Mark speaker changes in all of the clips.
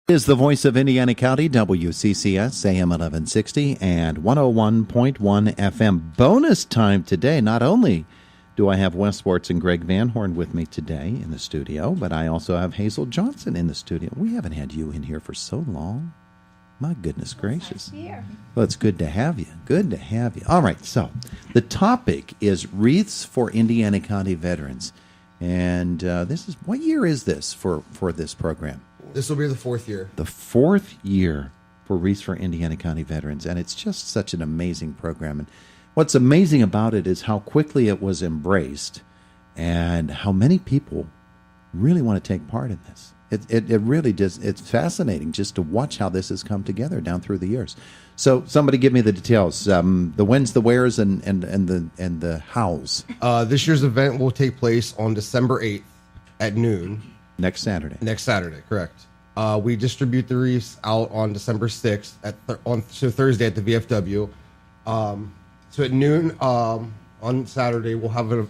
Speaker 1: Is the voice of Indiana County, WCCS, AM 1160 and 101.1 FM. Bonus time today. Not only do I have Wesley Wertz and Gregg van Horn with me today in the studio, but I also have Hazel Johnson in the studio. We haven't had you in here for so long. My goodness gracious. Well, it's good to have you. Good to have you. All right, so the topic is Wreaths for Indiana County Veterans. And this is, what year is this for this program?
Speaker 2: This will be the fourth year.
Speaker 1: The fourth year for Wreaths for Indiana County Veterans, and it's just such an amazing program. And what's amazing about it is how quickly it was embraced and how many people really want to take part in this. It really does. It's fascinating just to watch how this has come together down through the years. So somebody give me the details. The whens, the wheres, and the hows.
Speaker 2: This year's event will take place on December 8th at noon.
Speaker 1: Next Saturday.
Speaker 2: Next Saturday, correct. We distribute the wreaths out on December 6th on Thursday at the VFW. So at noon on Saturday, we'll have a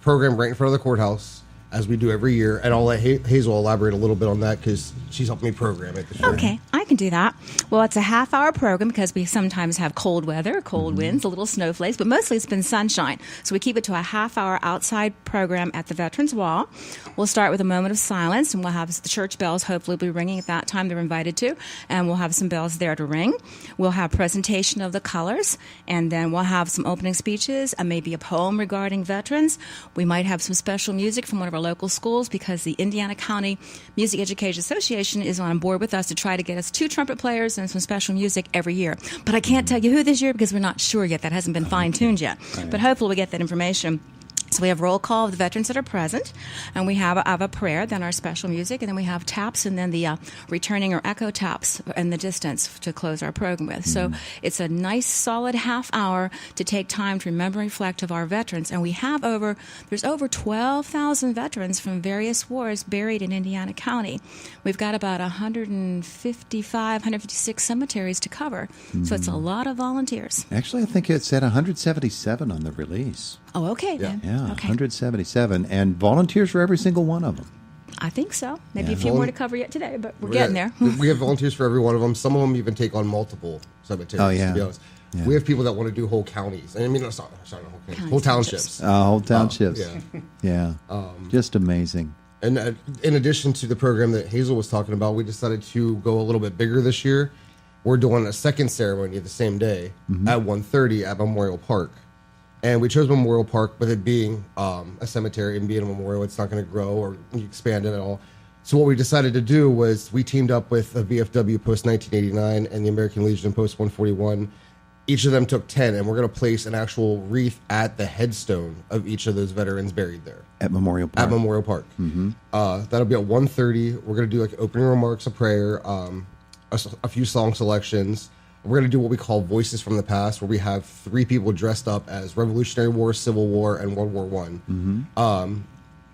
Speaker 2: program right in front of the courthouse, as we do every year. And I'll let Hazel elaborate a little bit on that because she's helped me program it this year.
Speaker 3: Okay, I can do that. Well, it's a half-hour program because we sometimes have cold weather, cold winds, a little snowflakes, but mostly it's been sunshine. So we keep it to a half-hour outside program at the Veterans Wall. We'll start with a moment of silence, and we'll have the church bells hopefully be ringing at that time they're invited to, and we'll have some bells there to ring. We'll have presentation of the colors, and then we'll have some opening speeches, and maybe a poem regarding veterans. We might have some special music from one of our local schools because the Indiana County Music Education Association is on board with us to try to get us 2 trumpet players and some special music every year. But I can't tell you who this year because we're not sure yet. That hasn't been fine-tuned yet.
Speaker 1: Right.
Speaker 3: But hopefully we get that information. So we have roll call of the veterans that are present, and we have a prayer, then our special music, and then we have taps, and then the returning or echo taps in the distance to close our program with. So it's a nice, solid half hour to take time to remember and reflect of our veterans. And we have there's over 12,000 veterans from various wars buried in Indiana County. We've got about 156 cemeteries to cover. So it's a lot of volunteers.
Speaker 1: Actually, I think it said 177 on the release.
Speaker 3: Oh, okay.
Speaker 2: Yeah.
Speaker 3: Then.
Speaker 1: Yeah,
Speaker 3: Okay.
Speaker 1: 177, and volunteers for every single one of them.
Speaker 3: I think so. Maybe
Speaker 1: Yeah.
Speaker 3: a few more to cover yet today, but we're getting there.
Speaker 2: We have volunteers for every one of them. Some of them even take on multiple cemeteries,
Speaker 1: Oh, yeah.
Speaker 2: to be honest.
Speaker 1: Yeah.
Speaker 2: We have people that want to do whole counties. I mean, no, sorry, not whole counties. Whole townships.
Speaker 1: Whole townships.
Speaker 2: Yeah.
Speaker 1: Yeah. Just amazing.
Speaker 2: And in addition to the program that Hazel was talking about, we decided to go a little bit bigger this year. We're doing a second ceremony the same day at 1:30 at Memorial Park. And we chose Memorial Park, with it being a cemetery and being a memorial, it's not going to grow or expand it at all. So what we decided to do was we teamed up with a VFW Post 1989 and the American Legion Post 141. Each of them took 10, and we're going to place an actual wreath at the headstone of each of those veterans buried there.
Speaker 1: At Memorial Park.
Speaker 2: At Memorial Park. That'll be at 1:30. We're going to do like opening remarks, a prayer, a few song selections. We're going to do what we call Voices from the Past, where we have 3 people dressed up as Revolutionary War, Civil War, and World War I.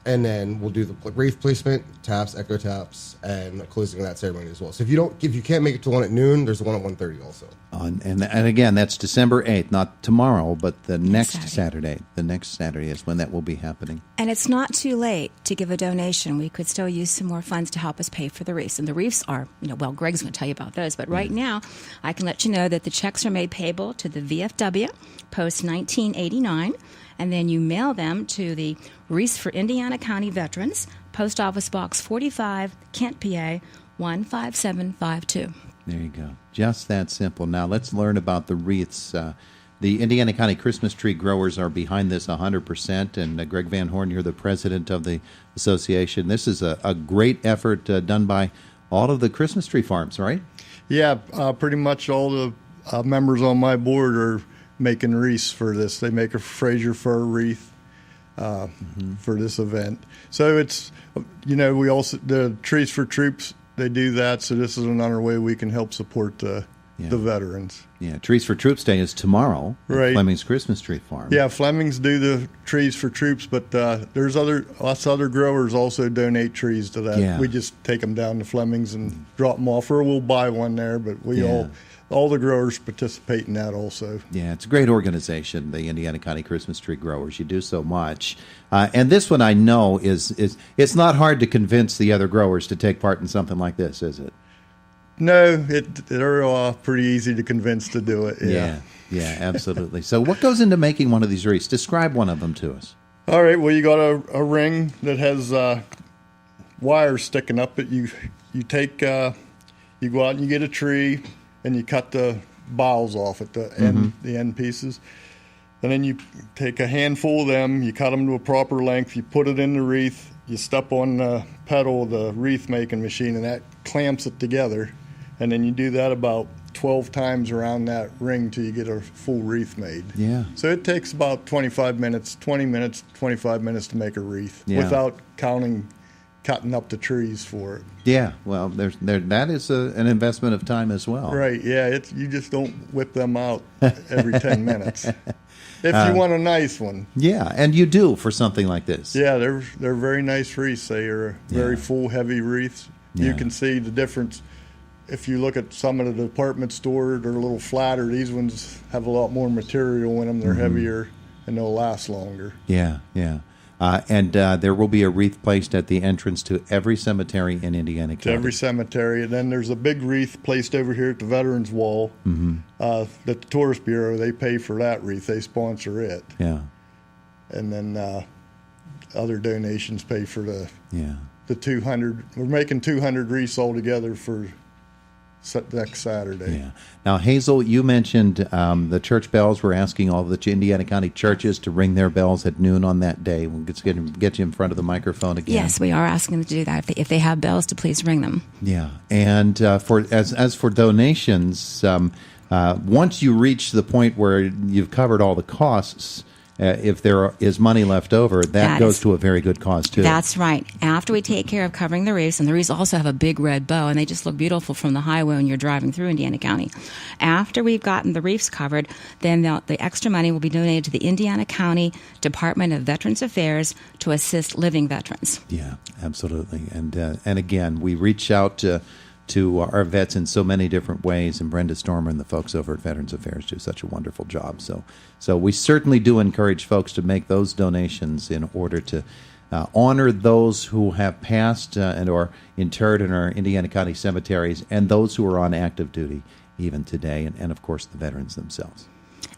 Speaker 2: And then we'll do the wreath placement, taps, echo taps, and closing of that ceremony as well. So if you can't make it to one at noon, there's the one at 1:30 also.
Speaker 1: And again, that's December 8th, not tomorrow, but the next Saturday. The next Saturday is when that will be happening.
Speaker 3: And it's not too late to give a donation. We could still use some more funds to help us pay for the wreaths. And the wreaths are, well, Greg's going to tell you about those. But right now, I can let you know that the checks are made payable to the VFW, Post 1989. And then you mail them to the Wreaths for Indiana County Veterans, Post Office Box 45, Kent, PA 15752.
Speaker 1: There you go. Just that simple. Now let's learn about the wreaths. The Indiana County Christmas tree growers are behind this 100%, and Gregg van Horn, you're the president of the association. This is a great effort done by all of the Christmas tree farms, right?
Speaker 4: Yeah, pretty much all the members on my board are making wreaths for this. They make a Fraser fir wreath for this event. So it's, we also, the Trees for Troops, they do that. So this is another way we can help support the veterans.
Speaker 1: Yeah, Trees for Troops Day is tomorrow at Fleming's Christmas Tree Farm.
Speaker 4: Yeah, Fleming's do the Trees for Troops, but there's lots of other growers also donate trees to that.
Speaker 1: Yeah.
Speaker 4: We just take them down to Fleming's and drop them off, or we'll buy one there, but all the growers participate in that also.
Speaker 1: Yeah, it's a great organization, the Indiana County Christmas Tree Growers. You do so much. And this one I know is it's not hard to convince the other growers to take part in something like this, is it?
Speaker 4: No, they're pretty easy to convince to do it.
Speaker 1: Yeah, absolutely. So what goes into making one of these wreaths? Describe one of them to us.
Speaker 4: All right, well, you got a ring that has wires sticking up it. You take, you go out and you get a tree, and you cut the boughs off at the end pieces. And then you take a handful of them, you cut them to a proper length, you put it in the wreath, you step on the pedal of the wreath making machine, and that clamps it together. And then you do that about 12 times around that ring till you get a full wreath made.
Speaker 1: Yeah.
Speaker 4: So it takes about 25 minutes, 20 minutes, 25 minutes to make a wreath without cutting up the trees for it.
Speaker 1: Yeah, well, that is an investment of time as well.
Speaker 4: Right, yeah. You just don't whip them out every 10 minutes. If you want a nice one.
Speaker 1: Yeah, and you do for something like this.
Speaker 4: Yeah, they're very nice wreaths. They are very full, heavy wreaths.
Speaker 1: Yeah.
Speaker 4: You can see the difference. If you look at some of the department stores, they're a little flatter. These ones have a lot more material in them. They're heavier, and they'll last longer.
Speaker 1: Yeah. And there will be a wreath placed at the entrance to every cemetery in Indiana County.
Speaker 4: To every cemetery. And then there's a big wreath placed over here at the Veterans Wall that the Tourist Bureau, they pay for that wreath. They sponsor it.
Speaker 1: Yeah.
Speaker 4: And then other donations pay for the 200. We're making 200 wreaths altogether for next Saturday.
Speaker 1: Yeah. Now, Hazel, you mentioned the church bells. We're asking all the Indiana County churches to ring their bells at noon on that day. We'll get you in front of the microphone again.
Speaker 3: Yes, we are asking them to do that. If they have bells, to please ring them.
Speaker 1: Yeah. And as for donations, once you reach the point where you've covered all the costs, if there is money left over, that goes to a very good cause, too.
Speaker 3: That's right. After we take care of covering the wreaths, and the wreaths also have a big red bow, and they just look beautiful from the highway when you're driving through Indiana County. After we've gotten the wreaths covered, then the extra money will be donated to the Indiana County Department of Veterans Affairs to assist living veterans.
Speaker 1: Yeah, absolutely. And again, we reach out to our vets in so many different ways, and Brenda Stormer and the folks over at Veterans Affairs do such a wonderful job. So we certainly do encourage folks to make those donations in order to honor those who have passed and are interred in our Indiana County cemeteries, and those who are on active duty even today, and of course the veterans themselves.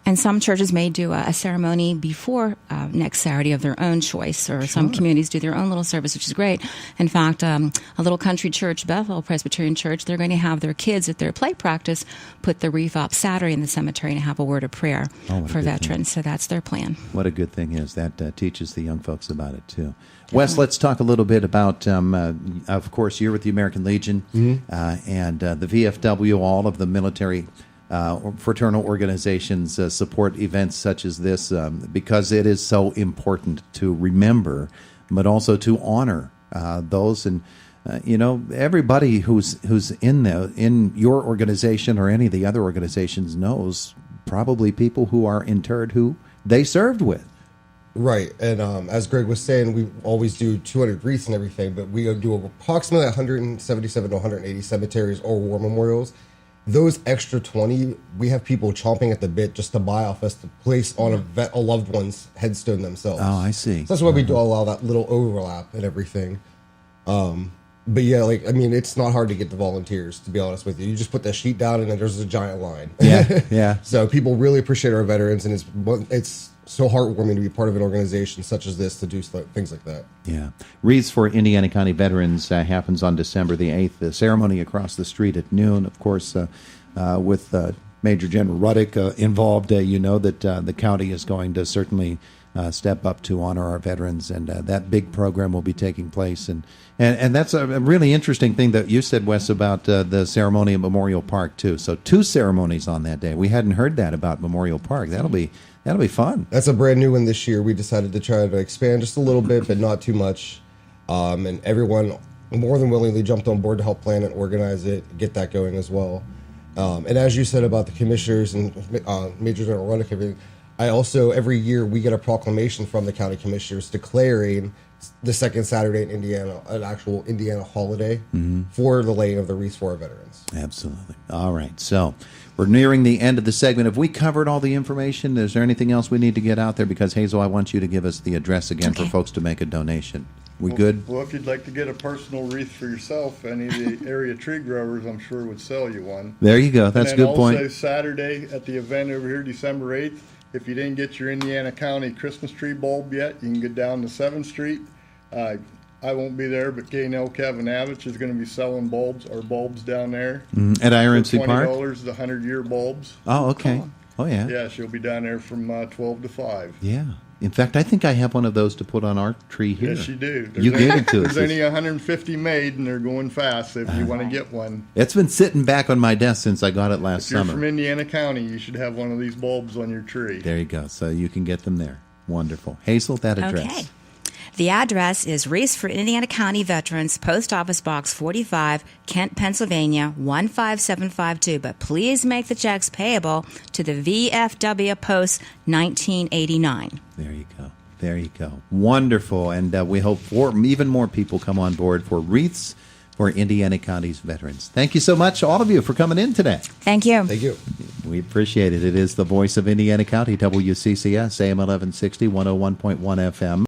Speaker 3: And some churches may do a ceremony before next Saturday of their own choice, or some communities do their own little service, which is great. In fact, a little country church, Bethel Presbyterian Church, they're going to have their kids at their play practice put the wreath up Saturday in the cemetery and have a word of prayer for veterans. So that's their plan.
Speaker 1: What a good thing is that teaches the young folks about it, too. Wes, let's talk a little bit about, of course, you're with the American Legion and the VFW, all of the military fraternal organizations support events such as this because it is so important to remember, but also to honor those. And everybody who's in your organization or any of the other organizations knows probably people who are interred who they served with.
Speaker 2: Right, and as Greg was saying, we always do 200 wreaths and everything, but we do approximately 177 to 180 cemeteries or war memorials. Those extra 20, we have people chomping at the bit just to buy off us to place on a loved one's headstone themselves.
Speaker 1: Oh, I see.
Speaker 2: So that's why we do allow that little overlap and everything. But yeah, it's not hard to get the volunteers, to be honest with you. You just put that sheet down and then there's a giant line.
Speaker 1: Yeah.
Speaker 2: So people really appreciate our veterans, and it's so heartwarming to be part of an organization such as this to do things like that.
Speaker 1: Yeah. Wreaths for Indiana County Veterans happens on December the 8th. The ceremony across the street at noon, of course, with Major General Ruddick involved. You know that the county is going to certainly step up to honor our veterans, and that big program will be taking place. And that's a really interesting thing that you said, Wes, about the ceremony at Memorial Park, too. So 2 ceremonies on that day. We hadn't heard that about Memorial Park. That'll be fun.
Speaker 2: That's a brand new one this year. We decided to try to expand just a little bit, but not too much. And everyone more than willingly jumped on board to help plan and organize it, get that going as well. And as you said about the commissioners and Major General Ruddick, everything, I also, every year, we get a proclamation from the county commissioners declaring the second Saturday in Indiana, an actual Indiana holiday for the laying of the wreaths for our veterans.
Speaker 1: Absolutely. All right. So we're nearing the end of the segment. Have we covered all the information? Is there anything else we need to get out there? Because, Hazel, I want you to give us the address again for folks to make a donation. We good?
Speaker 4: Well, if you'd like to get a personal wreath for yourself, any of the area tree growers, I'm sure, would sell you one.
Speaker 1: There you go. That's a good point.
Speaker 4: And also Saturday at the event over here, December 8th, if you didn't get your Indiana County Christmas tree bulb yet, you can get down to 7th Street. I won't be there, but K&L Kevin Avich is going to be selling bulbs down there.
Speaker 1: At IRMC Park?
Speaker 4: $20, the 100-year bulbs.
Speaker 1: Oh, okay. Oh, yeah.
Speaker 4: Yeah, she'll be down there from 12 to 5.
Speaker 1: Yeah. In fact, I think I have one of those to put on our tree here.
Speaker 4: Yes, you do.
Speaker 1: You gave it to us.
Speaker 4: There's only 150 made, and they're going fast if you want to get one.
Speaker 1: It's been sitting back on my desk since I got it last
Speaker 4: If you're
Speaker 1: summer.
Speaker 4: from Indiana County, you should have one of these bulbs on your tree.
Speaker 1: There you go. So you can get them there. Wonderful. Hazel, that address.
Speaker 3: Okay. The address is Wreaths for Indiana County Veterans, Post Office Box 45, Kent, Pennsylvania, 15752. But please make the checks payable to the VFW Post 1989.
Speaker 1: There you go. There you go. Wonderful. And we hope even more people come on board for Wreaths for Indiana County's veterans. Thank you so much, all of you, for coming in today.
Speaker 3: Thank you.
Speaker 2: Thank you.
Speaker 1: We appreciate it. It is the voice of Indiana County, WCCS, AM 1160, 101.1 FM.